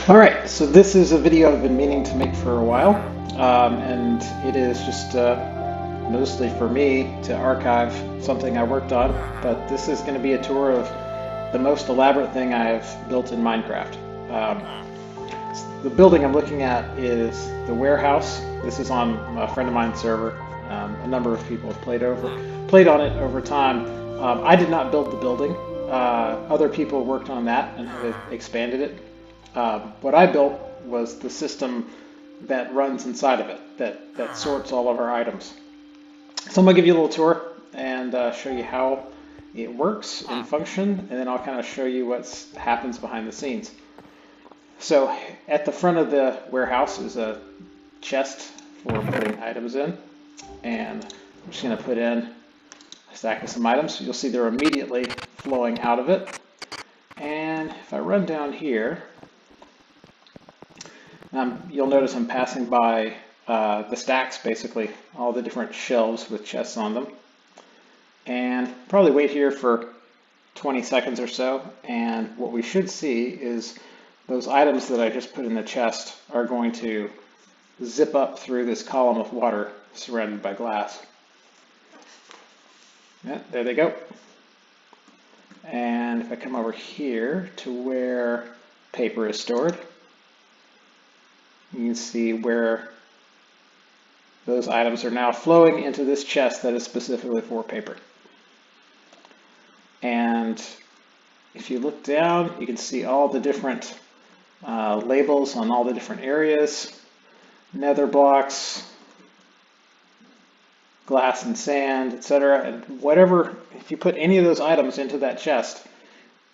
All right, so this is a video I've been meaning to make for a while, and it is just mostly for me to archive something I worked on, but this is going to be a tour of the most elaborate thing I've built in Minecraft. Um, the building I'm looking at is the warehouse. This is on a friend of mine's server. A number of people have played on it over time. I did not build the building. Other people worked on that and have expanded it. What I built was the system that runs inside of it, that sorts all of our items. So I'm gonna give you a little tour and show you how it works in function, and then I'll kind of show you what happens behind the scenes. So at the front of the warehouse is a chest for putting items in, and I'm just gonna put in a stack of some items. You'll see they're immediately flowing out of it. And if I run down here, you'll notice I'm passing by the stacks, basically, all the different shelves with chests on them. And probably wait here for 20 seconds or so, and what we should see is those items that I just put in the chest are going to zip up through this column of water surrounded by glass. Yeah, there they go. And if I come over here to where paper is stored, you can see where those items are now flowing into this chest that is specifically for paper. And if you look down, you can see all the different labels on all the different areas, nether blocks, glass and sand, etc. And whatever, if you put any of those items into that chest,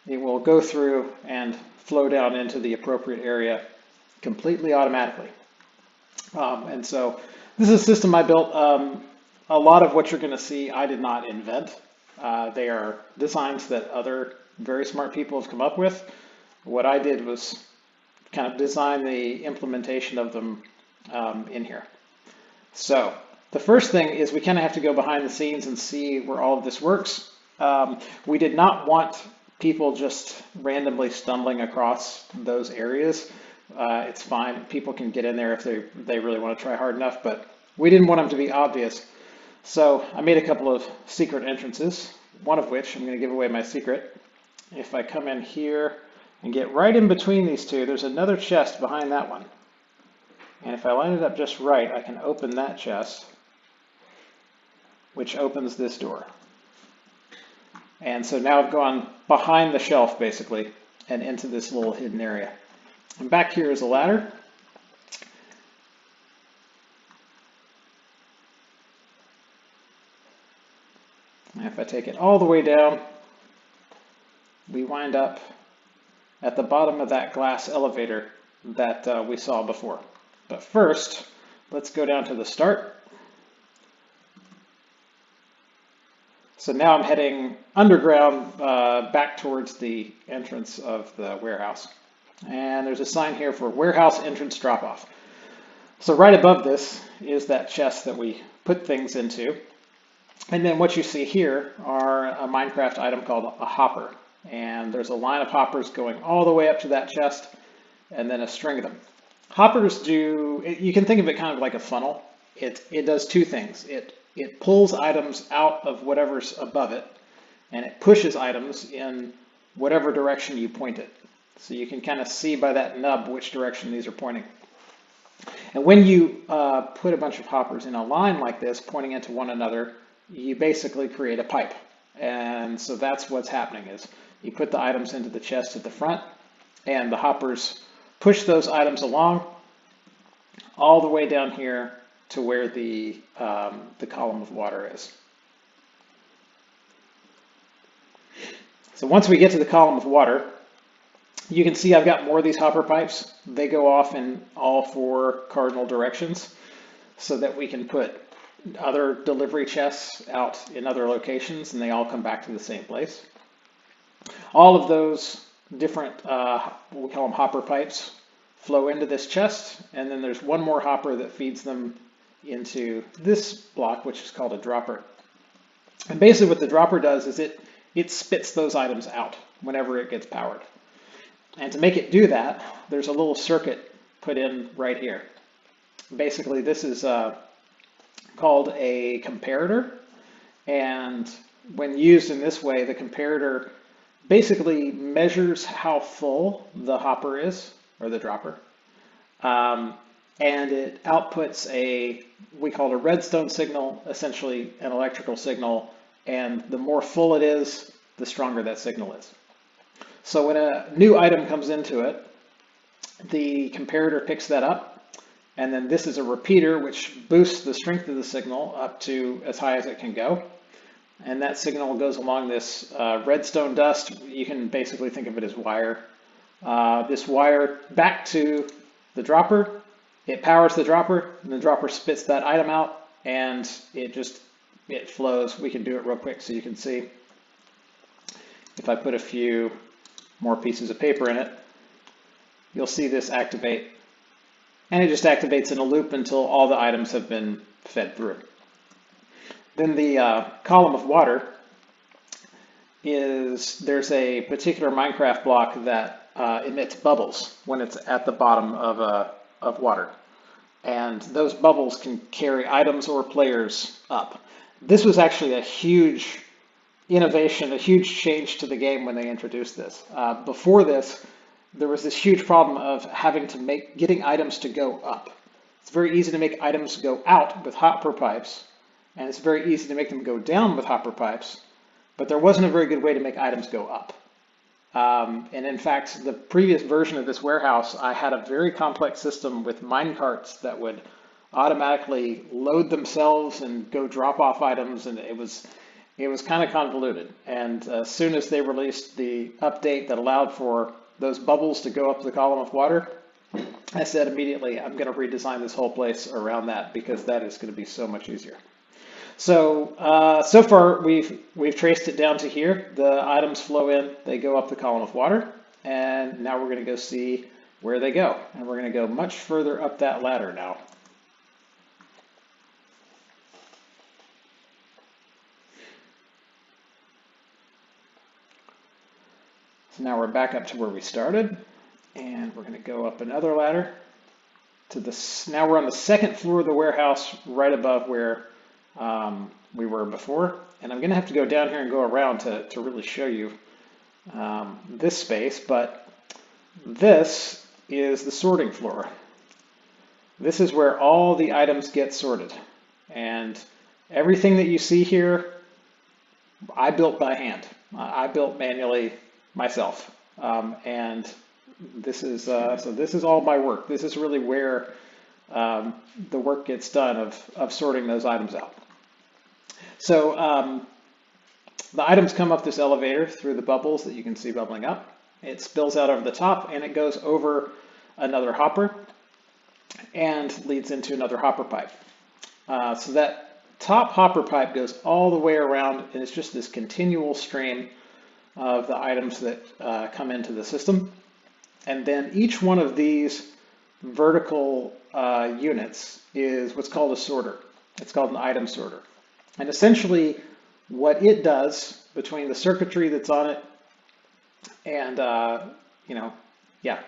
it will go through and flow down into the appropriate area completely automatically. And so this is a system I built. A lot of what you're going to see I did not invent. They are designs that other very smart people have come up with. What I did was kind of design the implementation of them in here. So the first thing is we kind of have to go behind the scenes and see where all of this works. We did not want people just randomly stumbling across those areas. It's fine. People can get in there if they really want to try hard enough, but we didn't want them to be obvious. So I made a couple of secret entrances, one of which I'm going to give away my secret. If I come in here and get right in between these two, there's another chest behind that one. And if I line it up just right, I can open that chest, which opens this door. And so now I've gone behind the shelf, basically, and into this little hidden area. And back here is a ladder. And if I take it all the way down, we wind up at the bottom of that glass elevator that we saw before. But first, let's go down to the start. So now I'm heading underground back towards the entrance of the warehouse. And there's a sign here for warehouse entrance drop-off. So right above this is that chest that we put things into. And then what you see here are a Minecraft item called a hopper. And there's a line of hoppers going all the way up to that chest, and then a string of them. Hoppers do, you can think of it kind of like a funnel. It does two things. It pulls items out of whatever's above it, and it pushes items in whatever direction you point it. So you can kind of see by that nub which direction these are pointing. And when you put a bunch of hoppers in a line like this, pointing into one another, you basically create a pipe. And so that's what's happening is you put the items into the chest at the front, and the hoppers push those items along all the way down here to where the column of water is. So once we get to the column of water, you can see I've got more of these hopper pipes. They go off in all four cardinal directions so that we can put other delivery chests out in other locations, and they all come back to the same place. All of those different, we call them hopper pipes, flow into this chest, and then there's one more hopper that feeds them into this block, which is called a dropper. And basically what the dropper does is it spits those items out whenever it gets powered. And to make it do that, there's a little circuit put in right here. Basically, this is called a comparator. And when used in this way, the comparator basically measures how full the hopper is, or the dropper. And it outputs we call it a redstone signal, essentially an electrical signal. And the more full it is, the stronger that signal is. So when a new item comes into it, the comparator picks that up, and then this is a repeater which boosts the strength of the signal up to as high as it can go. And that signal goes along this redstone dust. You can basically think of it as wire. This wire back to the dropper. It powers the dropper, and the dropper spits that item out, and it flows. We can do it real quick so you can see. If I put a few more pieces of paper in it, you'll see this activate. And it just activates in a loop until all the items have been fed through. Then the column of water there's a particular Minecraft block that emits bubbles when it's at the bottom of water. And those bubbles can carry items or players up. This was actually a huge innovation, a huge change to the game when they introduced this. Before this, there was this huge problem of getting items to go up. It's very easy to make items go out with hopper pipes, and it's very easy to make them go down with hopper pipes, but there wasn't a very good way to make items go up. And in fact, the previous version of this warehouse, I had a very complex system with mine carts that would automatically load themselves and go drop off items, and it was kind of convoluted. And as soon as they released the update that allowed for those bubbles to go up the column of water, I said immediately, I'm going to redesign this whole place around that because that is going to be so much easier. So, so far we've traced it down to here. The items flow in, they go up the column of water, and now we're going to go see where they go. And we're going to go much further up that ladder now. So now we're back up to where we started, and we're going to go up another ladder to now we're on the second floor of the warehouse, right above where we were before. And I'm going to have to go down here and go around to really show you this space, but this is the sorting floor. This is where all the items get sorted. And everything that you see here, I built by hand. I built manually myself. And this is all my work. This is really where the work gets done of sorting those items out. So the items come up this elevator through the bubbles that you can see bubbling up. It spills out over the top, and it goes over another hopper and leads into another hopper pipe. So that top hopper pipe goes all the way around, and it's just this continual stream of the items that come into the system. And then each one of these vertical units is what's called a sorter. It's called an item sorter. And essentially what it does between the circuitry that's on it and,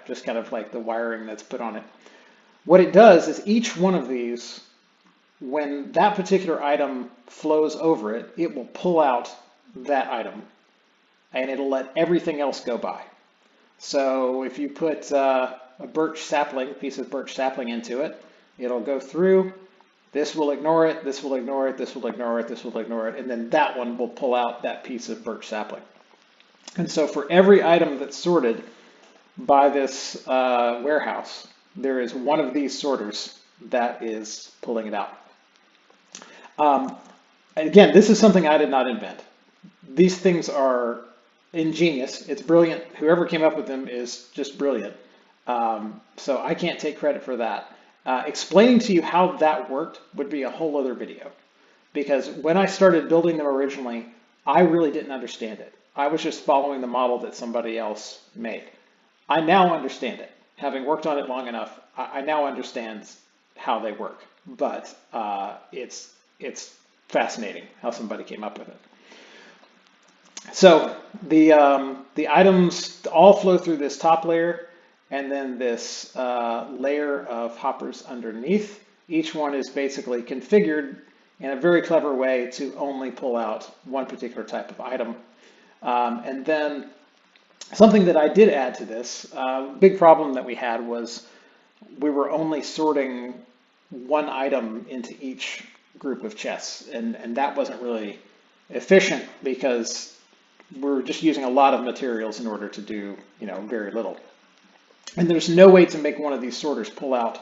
just kind of like the wiring that's put on it, what it does is each one of these, when that particular item flows over it, it will pull out that item and it'll let everything else go by. So if you put a piece of birch sapling into it, it'll go through. This will ignore it, this will ignore it, this will ignore it, this will ignore it, and then that one will pull out that piece of birch sapling. And so for every item that's sorted by this warehouse, there is one of these sorters that is pulling it out. Again, this is something I did not invent. These things are ingenious. It's brilliant. Whoever came up with them is just brilliant. So I can't take credit for that. Explaining to you how that worked would be a whole other video. Because when I started building them originally, I really didn't understand it. I was just following the model that somebody else made. I now understand it. Having worked on it long enough, I now understand how they work. But it's fascinating how somebody came up with it. So the items all flow through this top layer and then this layer of hoppers underneath. Each one is basically configured in a very clever way to only pull out one particular type of item. And then something that I did add to this, big problem that we had was we were only sorting one item into each group of chests, and that wasn't really efficient because we're just using a lot of materials in order to do, very little. And there's no way to make one of these sorters pull out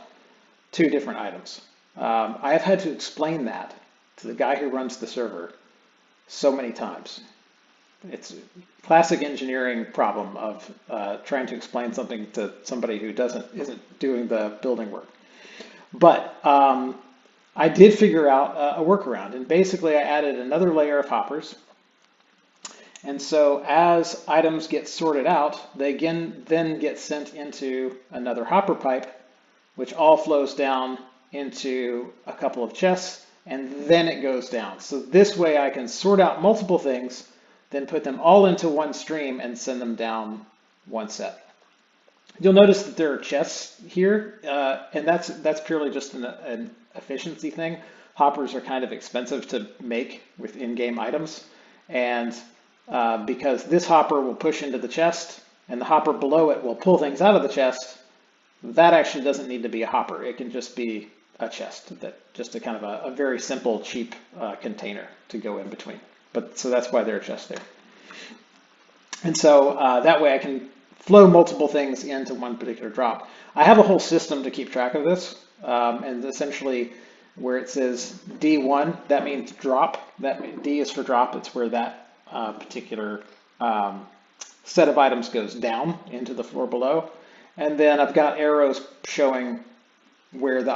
two different items. I have had to explain that to the guy who runs the server so many times. It's a classic engineering problem of trying to explain something to somebody who isn't doing the building work. But I did figure out a workaround, and basically I added another layer of hoppers. And so as items get sorted out, they then get sent into another hopper pipe, which all flows down into a couple of chests, and then it goes down. So this way I can sort out multiple things, then put them all into one stream and send them down one set. You'll notice that there are chests here, and that's purely just an efficiency thing. Hoppers are kind of expensive to make with in-game items, and because this hopper will push into the chest, and the hopper below it will pull things out of the chest, that actually doesn't need to be a hopper. It can just be a chest, just a kind of a very simple, cheap container to go in between. So that's why there are chests there. And so that way I can flow multiple things into one particular drop. I have a whole system to keep track of this, and essentially where it says D1, that means drop. D is for drop. It's where that particular set of items goes down into the floor below. And then I've got arrows showing where the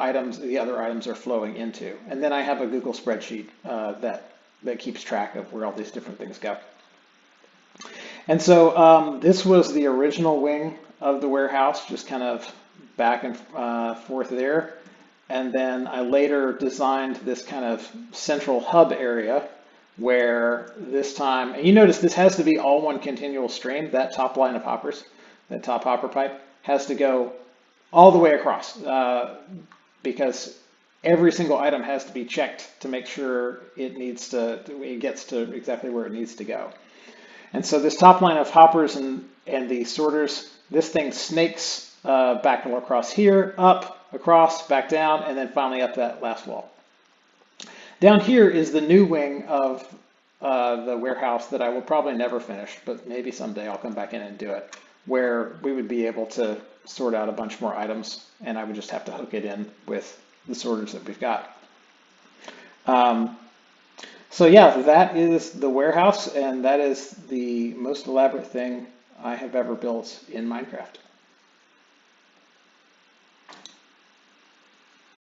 other items are flowing into. And then I have a Google spreadsheet that keeps track of where all these different things go. And so this was the original wing of the warehouse, just kind of back and forth there. And then I later designed this kind of central hub area where this time, and you notice this has to be all one continual stream. That top line of hoppers, that top hopper pipe, has to go all the way across because every single item has to be checked to make sure it gets to exactly where it needs to go. And so this top line of hoppers and the sorters, this thing snakes back across here, up, across, back down, and then finally up that last wall. Down here is the new wing of the warehouse that I will probably never finish, but maybe someday I'll come back in and do it, where we would be able to sort out a bunch more items, and I would just have to hook it in with the sorters that we've got. So yeah, that is the warehouse, and that is the most elaborate thing I have ever built in Minecraft.